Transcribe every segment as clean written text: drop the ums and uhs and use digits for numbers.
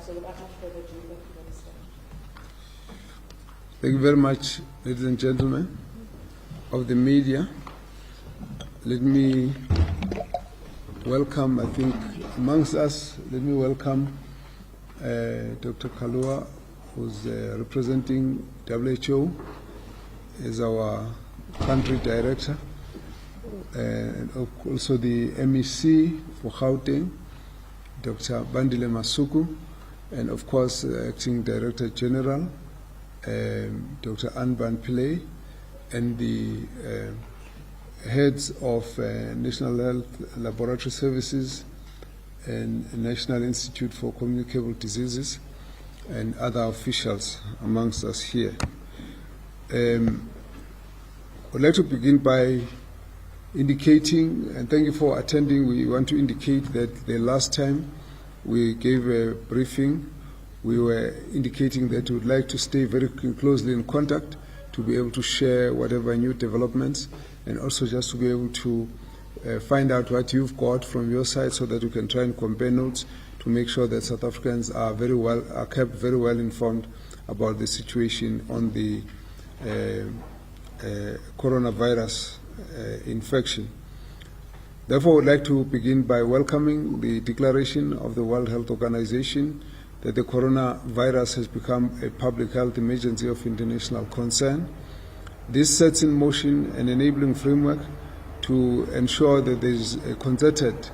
So without much further ado, let me understand. Thank you very much, ladies and gentlemen of the media. Let me welcome, I think, amongst us, let me welcome Dr. Kalua, who's representing WHO as our country director, and also the MEC for Gauteng, Dr. Bandile Masuku, and of course, Acting Director General, Dr. Anban Pillay, and the heads of National Health Laboratory Services and National Institute for Communicable Diseases, and other officials amongst us here. I'd like to begin by indicating, and thank you for attending. We want to indicate that the last time we gave a briefing, we were indicating that we would like to stay very closely in contact to be able to share whatever new developments, and also just to be able to find out what you've got from your side so that we can try and compare notes to make sure that South Africans are kept very well informed about the situation on the coronavirus infection. Therefore, I would like to begin by welcoming the declaration of the World Health Organization that the coronavirus has become a public health emergency of international concern. This sets in motion an enabling framework to ensure that there is a concerted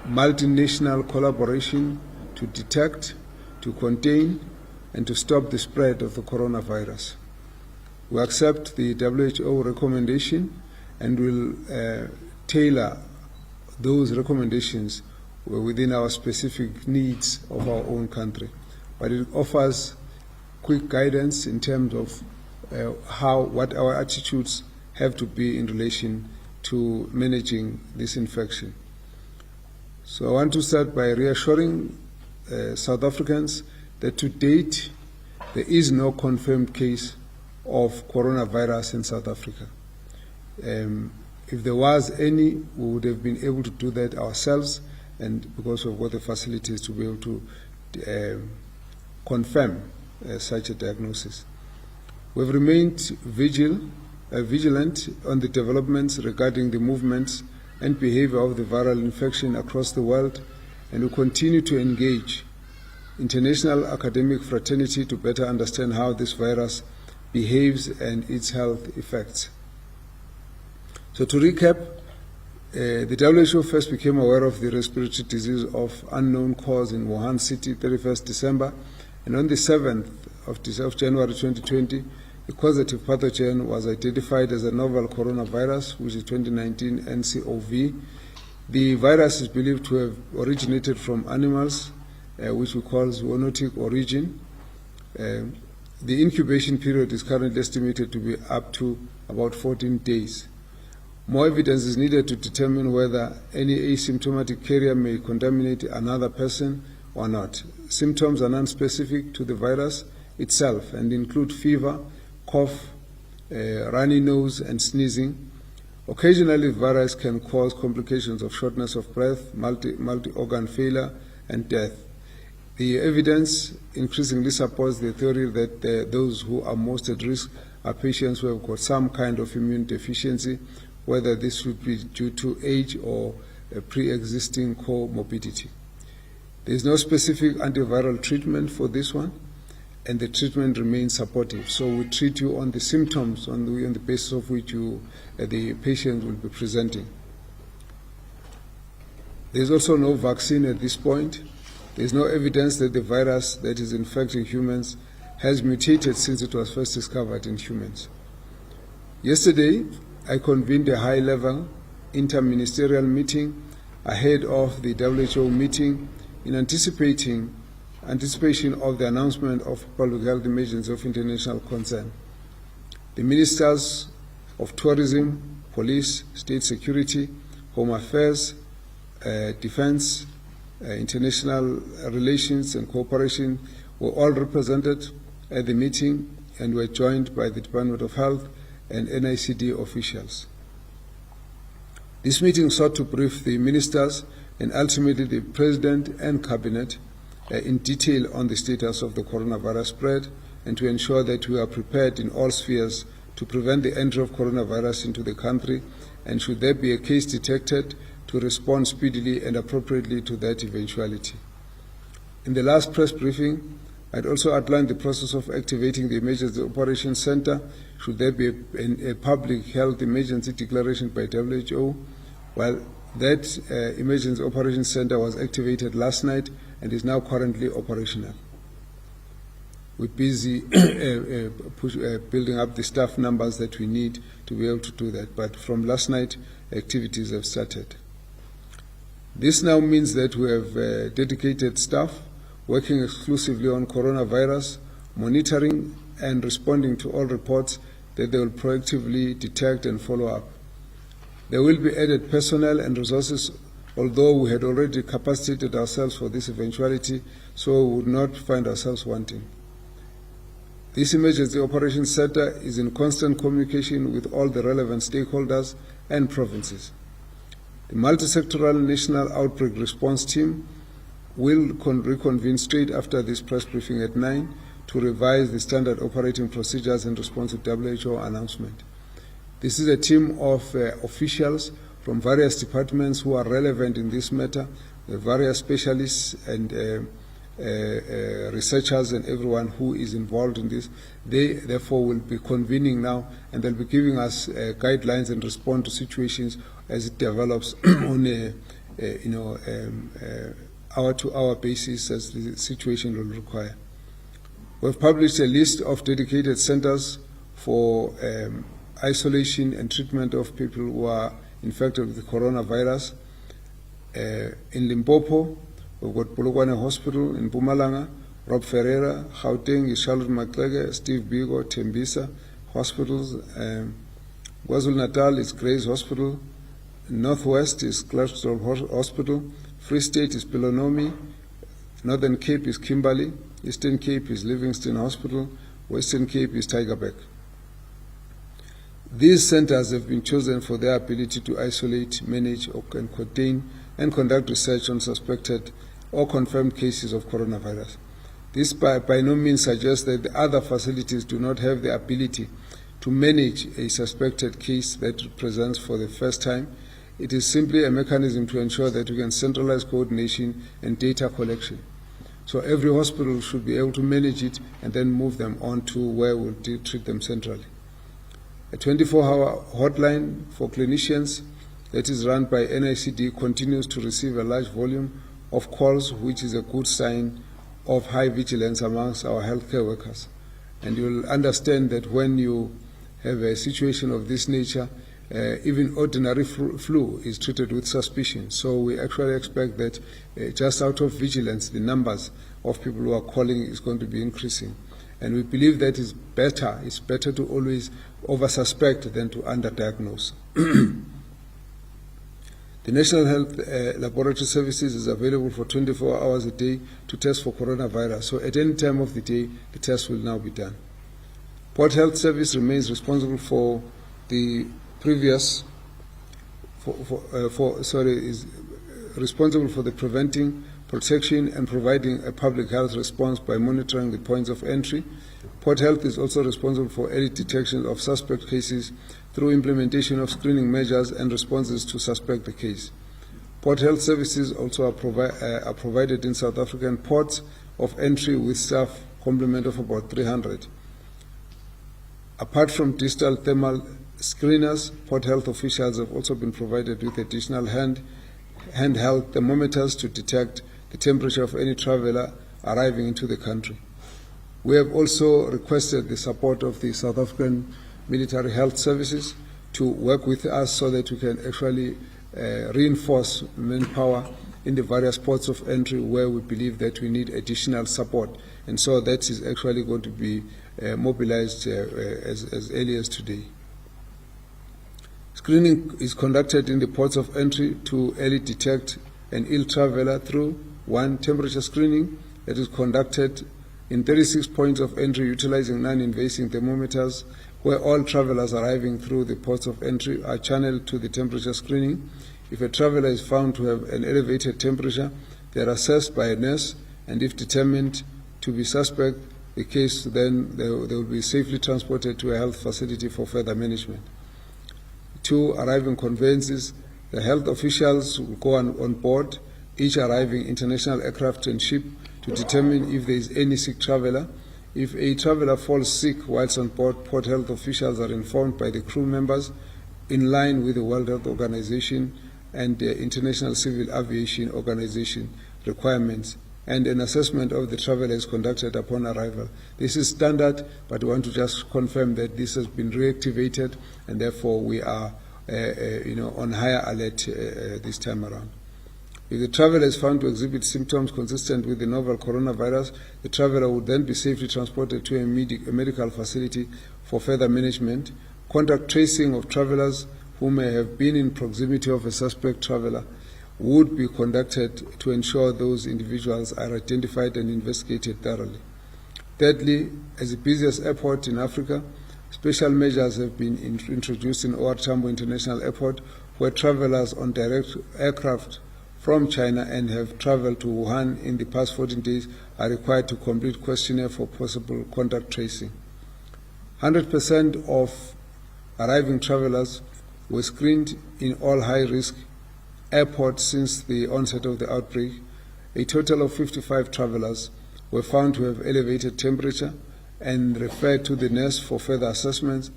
multinational collaboration to detect, to contain, and to stop the spread of the coronavirus. We accept the WHO recommendation and will tailor those recommendations within our specific needs of our own country. But it offers quick guidance in terms of what our attitudes have to be in relation to managing this infection. So I want to start by reassuring South Africans that to date there is no confirmed case of coronavirus in South Africa. If there was any, we would have been able to do that ourselves, and because we've got the facilities to be able to confirm such a diagnosis. We've remained vigilant on the developments regarding the movements and behavior of the viral infection across the world, and we continue to engage international academic fraternity to better understand how this virus behaves and its health effects. So to recap, the WHO first became aware of the respiratory disease of unknown cause in Wuhan City, 31st December, and on the 7th of January 2020, the causative pathogen was identified as a novel coronavirus, which is 2019 nCoV. The virus is believed to have originated from animals, which we call zoonotic origin. The incubation period is currently estimated to be up to about 14 days. More evidence is needed to determine whether any asymptomatic carrier may contaminate another person or not. Symptoms are non-specific to the virus itself and include fever, cough, runny nose, and sneezing. Occasionally, the virus can cause complications of shortness of breath, multi-organ failure, and death. The evidence increasingly supports the theory that those who are most at risk are patients who have got some kind of immune deficiency, whether this should be due to age or a pre-existing comorbidity. There is no specific antiviral treatment for this one, and the treatment remains supportive. So we treat you on the symptoms on the basis of which the patient will be presenting. There is also no vaccine at this point. There is no evidence that the virus that is infecting humans has mutated since it was first discovered in humans. Yesterday, I convened a high-level interministerial meeting ahead of the WHO meeting in anticipation of the announcement of public health emergency of international concern. The ministers of tourism, police, state security, home affairs, defense, international relations and cooperation were all represented at the meeting and were joined by the Department of Health and NICD officials. This meeting sought to brief the ministers and ultimately the President and Cabinet in detail on the status of the coronavirus spread and to ensure that we are prepared in all spheres to prevent the entry of coronavirus into the country, and should there be a case detected, to respond speedily and appropriately to that eventuality. In the last press briefing, I'd also outlined the process of activating the Emergency Operations Center should there be a public health emergency declaration by WHO. Well, that Emergency Operations Center was activated last night and is now currently operational. We're busy building up the staff numbers that we need to be able to do that, but from last night, activities have started. This now means that we have dedicated staff working exclusively on coronavirus, monitoring and responding to all reports that they will proactively detect and follow up. There will be added personnel and resources, although we had already capacitated ourselves for this eventuality, so we would not find ourselves wanting. This Emergency Operations Center is in constant communication with all the relevant stakeholders and provinces. The multi-sectoral National Outbreak Response Team will reconvene straight after this press briefing at 9 to revise the standard operating procedures in response to WHO announcement. This is a team of officials from various departments who are relevant in this matter, the various specialists and researchers and everyone who is involved in this. They therefore will be convening now, and they'll be giving us guidelines and respond to situations as it develops on a hour-to-hour basis as the situation will require. We've published a list of dedicated centers for isolation and treatment of people who are infected with the coronavirus. In Limpopo, we've got Polokwane Hospital. In Mpumalanga, Rob Ferreira. Gauteng is Charlotte Maxeke, Steve Biko, Tembisa Hospitals. KwaZulu-Natal is Grace Hospital. Northwest is Clarksdorp Hospital. Free State is Pelonomi. Northern Cape is Kimberley. Eastern Cape is Livingston Hospital. Western Cape is Tygerberg. These centers have been chosen for their ability to isolate, manage, and contain and conduct research on suspected or confirmed cases of coronavirus. This by no means suggests that the other facilities do not have the ability to manage a suspected case that presents for the first time. It is simply a mechanism to ensure that we can centralize coordination and data collection. So every hospital should be able to manage it and then move them on to where we'll treat them centrally. A 24-hour hotline for clinicians that is run by NICD continues to receive a large volume of calls, which is a good sign of high vigilance amongst our healthcare workers. And you'll understand that when you have a situation of this nature, even ordinary flu is treated with suspicion. So we actually expect that just out of vigilance, the numbers of people who are calling is going to be increasing. And we believe that it's better to always over-suspect than to under-diagnose. The National Health Laboratory Services is available for 24 hours a day to test for coronavirus. So at any time of the day, the test will now be done. Port Health Service remains responsible for the preventing, protection and providing a public health response by monitoring the points of entry. Port Health is also responsible for early detection of suspect cases through implementation of screening measures and responses to suspect the case. Port Health Services also are provided in South African ports of entry with staff complement of about 300. Apart from digital thermal screeners, Port Health officials have also been provided with additional handheld thermometers to detect the temperature of any traveler arriving into the country. We have also requested the support of the South African Military Health Services to work with us so that we can actually reinforce manpower in the various ports of entry where we believe that we need additional support. And so that is actually going to be mobilized as early as today. Screening is conducted in the ports of entry to early detect an ill traveler through one, temperature screening that is conducted in 36 points of entry utilizing non-invasive thermometers, where all travelers arriving through the ports of entry are channeled to the temperature screening. If a traveler is found to have an elevated temperature, they are assessed by a nurse and if determined to be suspect, the case then they will be safely transported to a health facility for further management. 2, arriving conveyances. The health officials will go on board each arriving international aircraft and ship to determine if there is any sick traveler. If a traveler falls sick whilst on board, port health officials are informed by the crew members in line with the World Health Organization and the International Civil Aviation Organization requirements, and an assessment of the traveler is conducted upon arrival. This is standard, but we want to just confirm that this has been reactivated, and therefore we are on higher alert this time around. If the traveler is found to exhibit symptoms consistent with the novel coronavirus, the traveler would then be safely transported to a medical facility for further management. Contact tracing of travelers who may have been in proximity of a suspect traveler would be conducted to ensure those individuals are identified and investigated thoroughly. Thirdly, as the busiest airport in Africa, special measures have been introduced in OR Tambo International Airport, where travelers on direct aircraft from China and have traveled to Wuhan in the past 14 days are required to complete questionnaire for possible contact tracing. 100% of arriving travelers were screened in all high-risk airports since the onset of the outbreak. A total of 55 travelers were found to have elevated temperature and referred to the nurse for further assessments.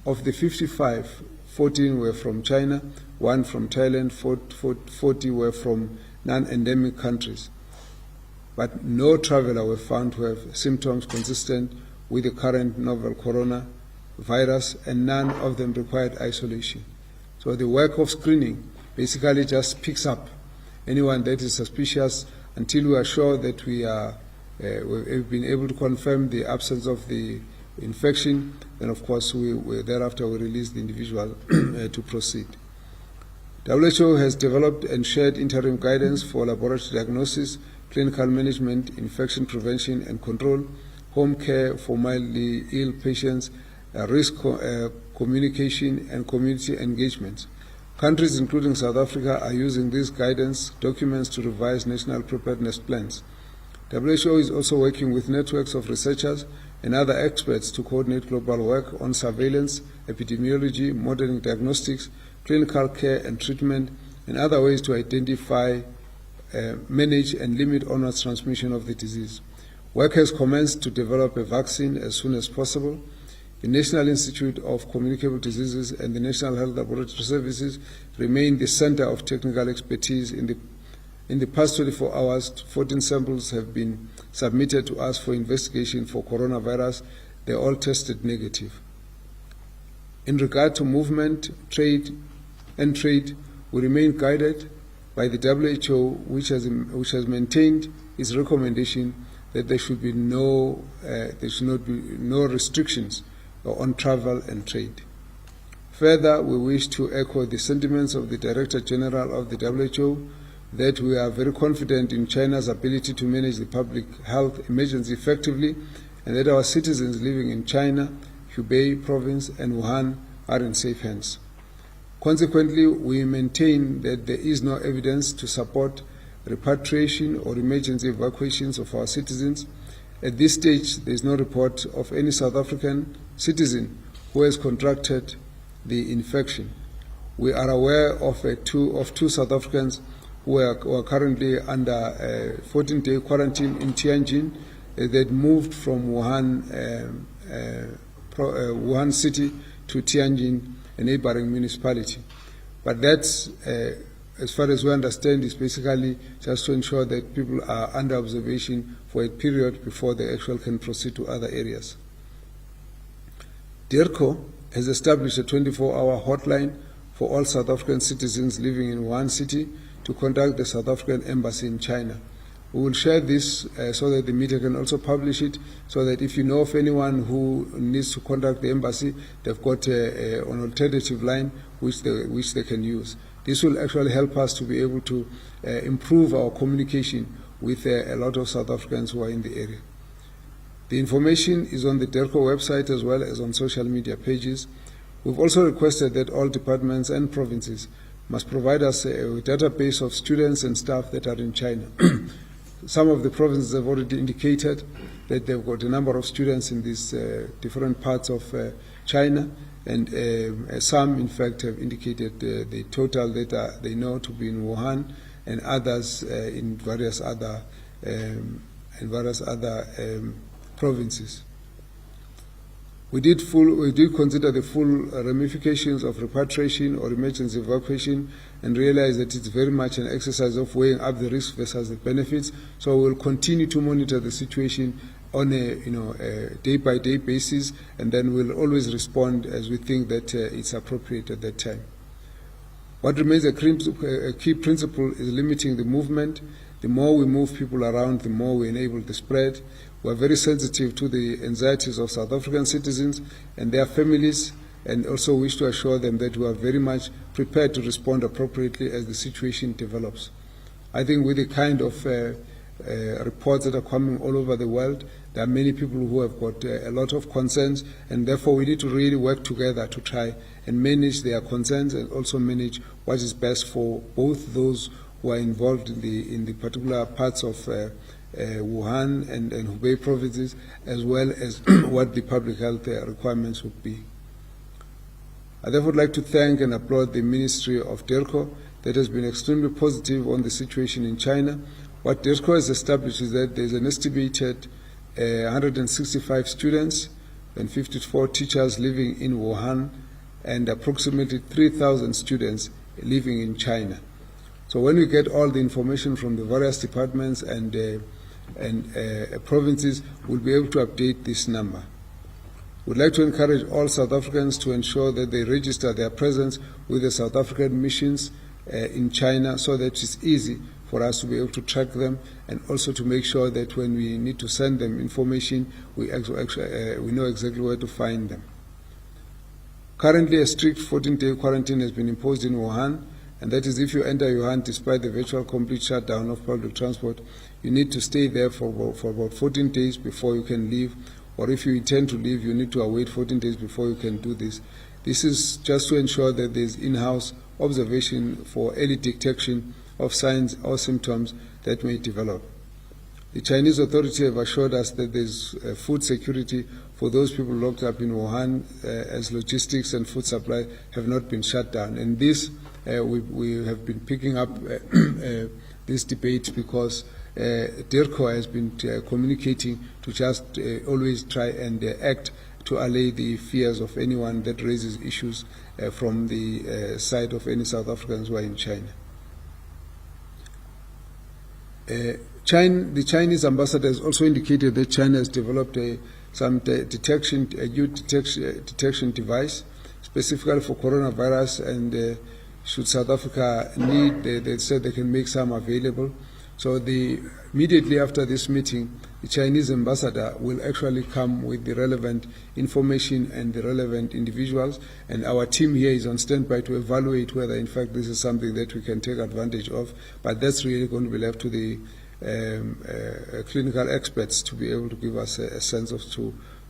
Of the 55, 14 were from China, 1 from Thailand, 40 were from non-endemic countries. But no traveler were found to have symptoms consistent with the current novel coronavirus, and none of them required isolation. So the work of screening basically just picks up anyone that is suspicious until we are sure that we've been able to confirm the absence of the infection. Then, of course, thereafter we release the individual to proceed. WHO has developed and shared interim guidance for laboratory diagnosis, clinical management, infection prevention and control, home care for mildly ill patients, risk communication and community engagement. Countries including South Africa are using these guidance documents to revise national preparedness plans. WHO is also working with networks of researchers and other experts to coordinate global work on surveillance, epidemiology, modeling diagnostics, clinical care and treatment, and other ways to identify, manage and limit onward transmission of the disease. Work has commenced to develop a vaccine as soon as possible. The National Institute of Communicable Diseases and the National Health Laboratory Services remain the center of technical expertise. In the past 24 hours, 14 samples have been submitted to us for investigation for coronavirus. They all tested negative. In regard to movement, trade, we remain guided by the WHO, which has maintained its recommendation that there should not be no restrictions on travel and trade. Further, we wish to echo the sentiments of the Director General of the WHO that we are very confident in China's ability to manage the public health emergency effectively, and that our citizens living in China, Hubei province and Wuhan are in safe hands. Consequently, we maintain that there is no evidence to support repatriation or emergency evacuations of our citizens. At this stage, there is no report of any South African citizen who has contracted the infection. We are aware of two South Africans who are currently under a 14-day quarantine in Tianjin. They'd moved from Wuhan city to Tianjin, a neighboring municipality. But that's, as far as we understand, is basically just to ensure that people are under observation for a period before they actually can proceed to other areas. DIRCO has established a 24-hour hotline for all South African citizens living in Wuhan city to contact the South African Embassy in China. We will share this so that the media can also publish it, so that if you know of anyone who needs to contact the embassy, they've got an alternative line which they can use. This will actually help us to be able to improve our communication with a lot of South Africans who are in the area. The information is on the DIRCO website as well as on social media pages. We've also requested that all departments and provinces must provide us a database of students and staff that are in China. some of the provinces have already indicated that they've got a number of students in these different parts of China, and some, in fact, have indicated the total that they know to be in Wuhan, and others in various other provinces. We did consider the full ramifications of repatriation or emergency evacuation and realize that it's very much an exercise of weighing up the risks versus the benefits. So we'll continue to monitor the situation on a day-by-day basis, and then we'll always respond as we think that it's appropriate at that time. What remains a key principle is limiting the movement. The more we move people around, the more we enable the spread. We are very sensitive to the anxieties of South African citizens and their families, and also wish to assure them that we are very much prepared to respond appropriately as the situation develops. I think with the kind of reports that are coming all over the world, there are many people who have got a lot of concerns, and therefore we need to really work together to try and manage their concerns and also manage what is best for both those who are involved in the particular parts of Wuhan and Hubei provinces, as well as what the public health requirements would be. I therefore would like to thank and applaud the Ministry of DIRCO that has been extremely positive on the situation in China. What DIRCO has established is that there is an estimated 165 students and 54 teachers living in Wuhan, and approximately 3,000 students living in China. So when we get all the information from the various departments and provinces, we'll be able to update this number. We'd like to encourage all South Africans to ensure that they register their presence with the South African missions in China, so that it's easy for us to be able to track them, and also to make sure that when we need to send them information, we know exactly where to find them. Currently, a strict 14-day quarantine has been imposed in Wuhan, and that is if you enter Wuhan despite the virtual complete shutdown of public transport, you need to stay there for about 14 days before you can leave, or if you intend to leave, you need to await 14 days before you can do this. This is just to ensure that there is in-house observation for early detection of signs or symptoms that may develop. The Chinese authorities have assured us that there is food security for those people locked up in Wuhan, as logistics and food supply have not been shut down. And this, we have been picking up this debate because DIRCO has been communicating to just always try and act to allay the fears of anyone that raises issues from the side of any South Africans who are in China. The Chinese ambassador has also indicated that China has developed a new detection device specifically for coronavirus, and should South Africa need, they said they can make some available. So immediately after this meeting, the Chinese ambassador will actually come with the relevant information and the relevant individuals, and our team here is on standby to evaluate whether in fact this is something that we can take advantage of, but that's really going to be left to the clinical experts to be able to give us a sense of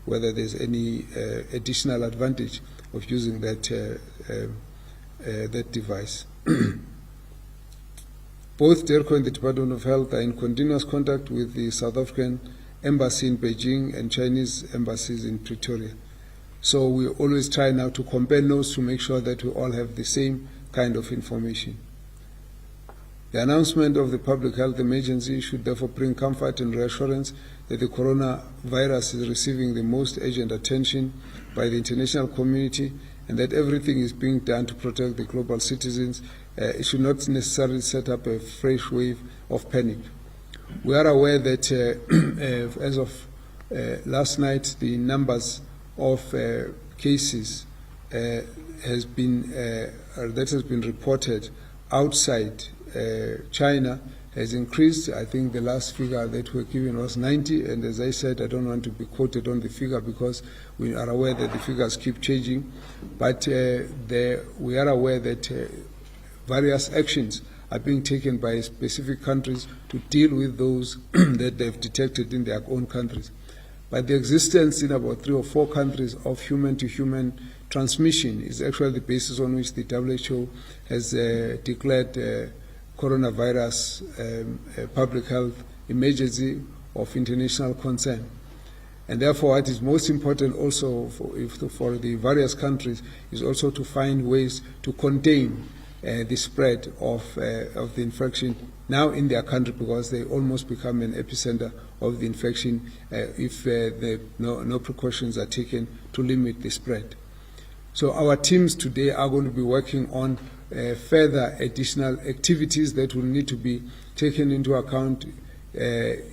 whether there's any additional advantage of using that device. Both DIRCO and the Department of Health are in continuous contact with the South African Embassy in Beijing and Chinese embassies in Pretoria. So we always try now to compare notes to make sure that we all have the same kind of information. The announcement of the public health emergency should therefore bring comfort and reassurance that the coronavirus is receiving the most urgent attention by the international community, and that everything is being done to protect the global citizens. It should not necessarily set up a fresh wave of panic. We are aware that as of last night, the numbers of cases that has been reported outside China has increased. I think the last figure that we were given was 90, and as I said, I don't want to be quoted on the figure because we are aware that the figures keep changing, but we are aware that various actions are being taken by specific countries to deal with those that they've detected in their own countries. But the existence in about 3 or 4 countries of human-to-human transmission is actually the basis on which the WHO has declared coronavirus public health emergency of international concern. And therefore, what is most important also for the various countries is also to find ways to contain the spread of the infection now in their country, because they almost become an epicenter of the infection if no precautions are taken to limit the spread. So our teams today are going to be working on further additional activities that will need to be taken into account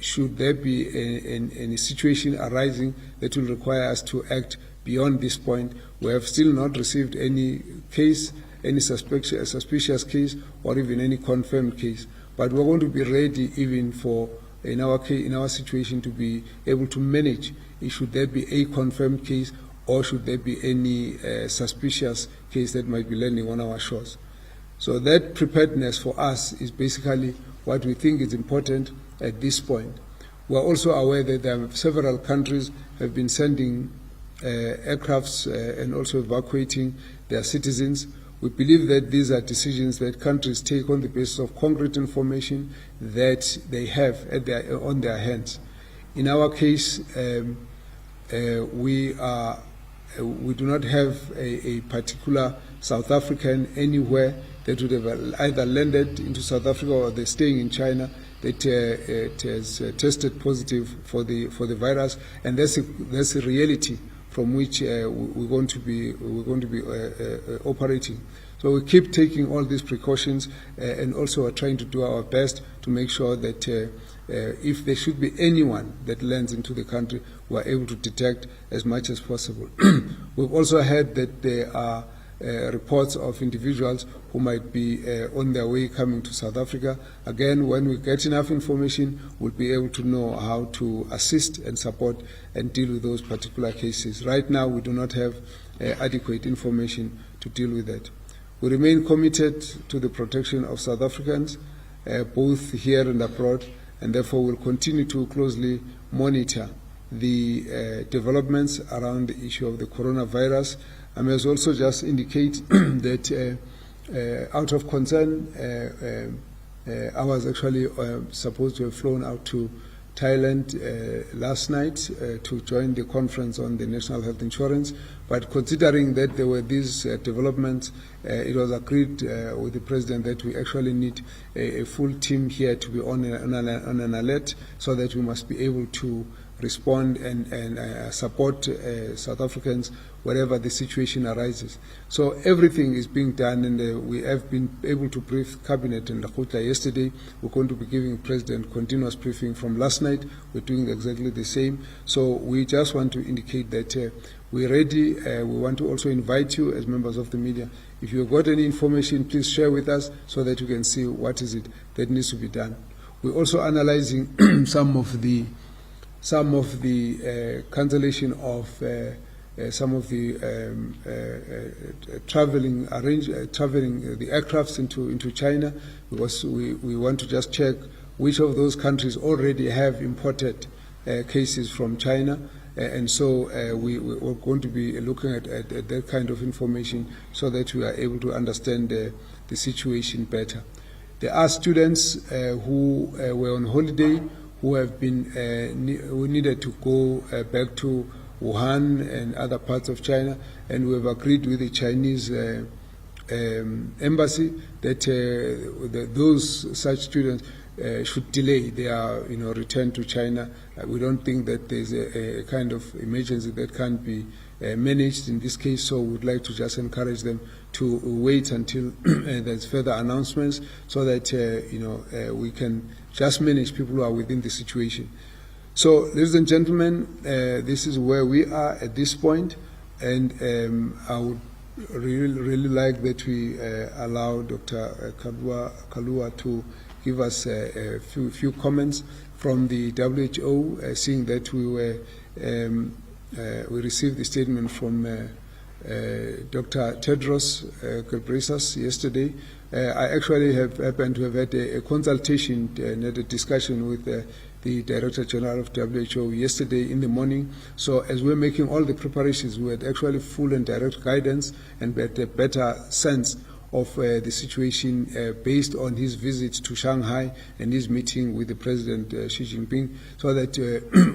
should there be any situation arising that will require us to act beyond this point. We have still not received any case, any suspicious case, or even any confirmed case. But we're going to be ready even for, in our situation, to be able to manage should there be a confirmed case or should there be any suspicious case that might be landing on our shores. So that preparedness for us is basically what we think is important at this point. We are also aware that there are several countries have been sending aircrafts and also evacuating their citizens. We believe that these are decisions that countries take on the basis of concrete information that they have on their hands. In our case, we do not have a particular South African anywhere that would have either landed into South Africa or they're staying in China that has tested positive for the virus, and that's a reality from which we're going to be operating. So we keep taking all these precautions and also are trying to do our best to make sure that if there should be anyone that lands into the country, we are able to detect as much as possible. We've also heard that there are reports of individuals who might be on their way coming to South Africa. Again, when we get enough information, we'll be able to know how to assist and support and deal with those particular cases. Right now, we do not have adequate information to deal with that. We remain committed to the protection of South Africans, both here and abroad, and therefore will continue to closely monitor the developments around the issue of the coronavirus. I must also just indicate that out of concern, I was actually supposed to have flown out to Thailand last night to join the conference on the national health insurance, but considering that there were these developments, it was agreed with the President that we actually need a full team here to be on an alert, so that we must be able to respond and support South Africans wherever the situation arises. So everything is being done, and we have been able to brief Cabinet and Lekgotla yesterday. We're going to be giving President continuous briefing from last night. We're doing exactly the same. So we just want to indicate that we're ready. We want to also invite you as members of the media. If you've got any information, please share with us so that we can see what is it that needs to be done. We're also analyzing some of the cancellation of some of the traveling the aircrafts into China, because we want to just check which of those countries already have imported cases from China, and so we're going to be looking at that kind of information so that we are able to understand the situation better. There are students who were on holiday who have been who needed to go back to Wuhan and other parts of China, and we have agreed with the Chinese embassy that those such students should delay their return to China. We don't think that there's a kind of emergency that can't be managed in this case, so we'd like to just encourage them to wait until there's further announcements, so that we can just manage people who are within the situation. So, ladies and gentlemen, this is where we are at this point, and I would really like that we allow Dr. Kalua to give us a few comments from the WHO, seeing that we received the statement from Dr. Tedros Ghebreyesus yesterday. I actually have happened to have had a consultation and had a discussion with the Director General of WHO yesterday in the morning. So as we're making all the preparations, we had actually full and direct guidance, and we had a better sense of the situation based on his visit to Shanghai and his meeting with the President Xi Jinping, so that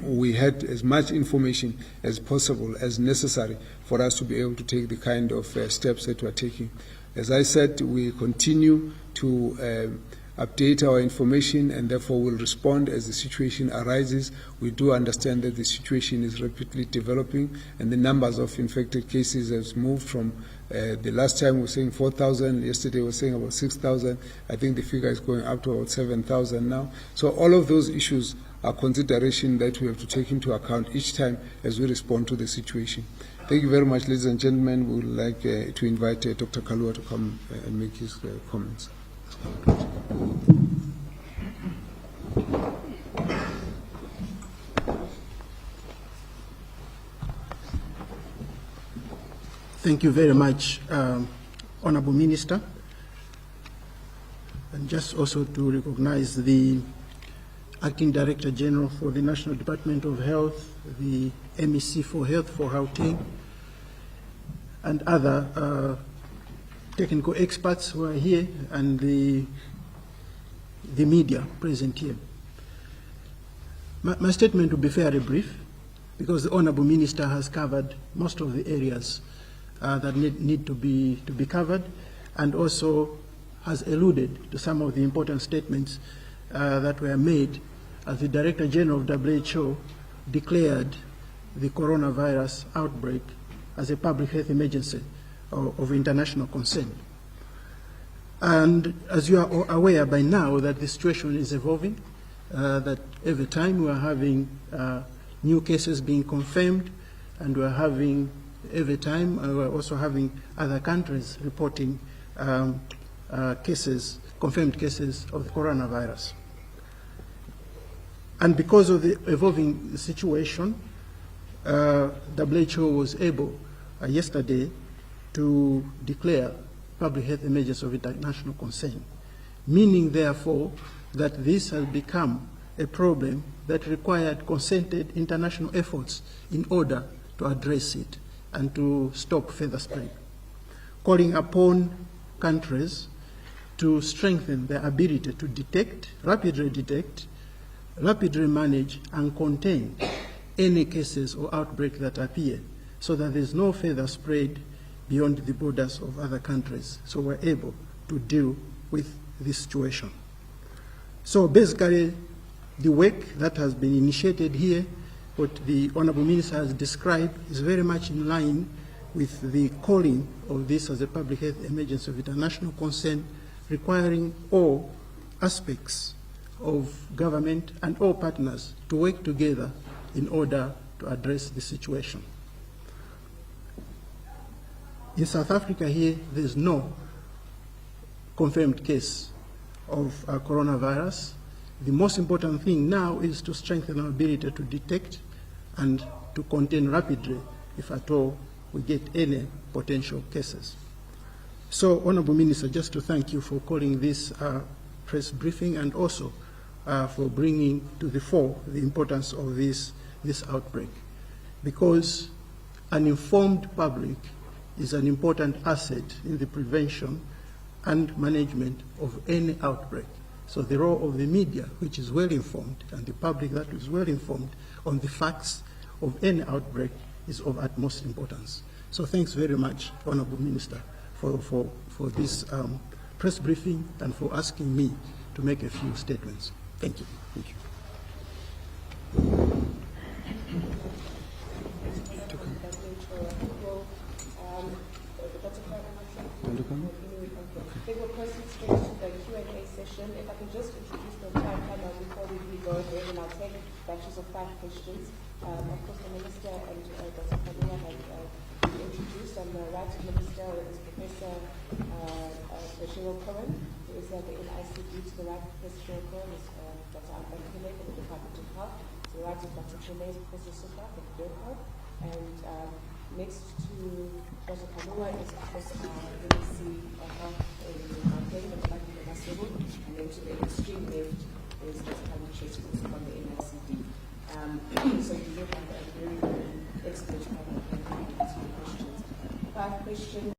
we had as much information as possible, as necessary, for us to be able to take the kind of steps that we are taking. As I said, we continue to update our information, and therefore will respond as the situation arises. We do understand that the situation is rapidly developing, and the numbers of infected cases has moved from the last time we were saying 4,000, yesterday we were saying about 6,000. I think the figure is going up to about 7,000 now. So all of those issues are consideration that we have to take into account each time as we respond to the situation. Thank you very much, ladies and gentlemen. We would like to invite Dr. Kalua to come and make his comments. Thank you very much, Honorable Minister. And just also to recognize the Acting Director General for the National Department of Health, the MEC for Health for Gauteng, and other technical experts who are here, and the media present here. My statement will be fairly brief, because the Honourable Minister has covered most of the areas that need to be covered, and also has alluded to some of the important statements that were made as the Director General of WHO declared the coronavirus outbreak as a public health emergency of international concern. And as you are aware by now that the situation is evolving, that every time we are having new cases being confirmed, and we are having every time we're also having other countries reporting cases, confirmed cases of the coronavirus. And because of the evolving situation, WHO was able yesterday to declare public health emergency of international concern, meaning therefore that this has become a problem that required concerted international efforts in order to address it and to stop further spread, calling upon countries to strengthen their ability to detect, rapidly manage and contain any cases or outbreak that appear, so that there's no further spread beyond the borders of other countries, so we're able to deal with this situation. So basically, the work that has been initiated here, what the Honourable Minister has described, is very much in line with the calling of this as a public health emergency of international concern, requiring all aspects of government and all partners to work together in order to address the situation. In South Africa here, there's no confirmed case of coronavirus. The most important thing now is to strengthen our ability to detect and to contain rapidly, if at all we get any potential cases. So, Honourable Minister, just to thank you for calling this press briefing, and also for bringing to the fore the importance of this outbreak, because an informed public is an important asset in the prevention and management of any outbreak. So the role of the media, which is well informed, and the public that is well informed on the facts of any outbreak, is of utmost importance. So thanks very much, Honourable Minister, for this press briefing and for asking me to make a few statements. Thank you. Thank you. They will proceed straight to the Q&A session. If I can just introduce the timer before we go ahead, and I'll take batches of 5 questions. Of course, the Minister and Dr. Kalua have been introduced. On the right of the Minister is Professor Cheryl Cohen, who is at the NICD. To the right of Professor Cheryl Cohen is Dr. Outbreak from the Department of Health. To the right of Dr. Chile is Professor Suka from DOCO. And next to Dr. Kalua is Professor MEC Health in Gauteng, the Department of Health, and then to the extreme left is Dr. Kalua from the NICD. So you look at a very, very expert panel and answer questions. 5 questions.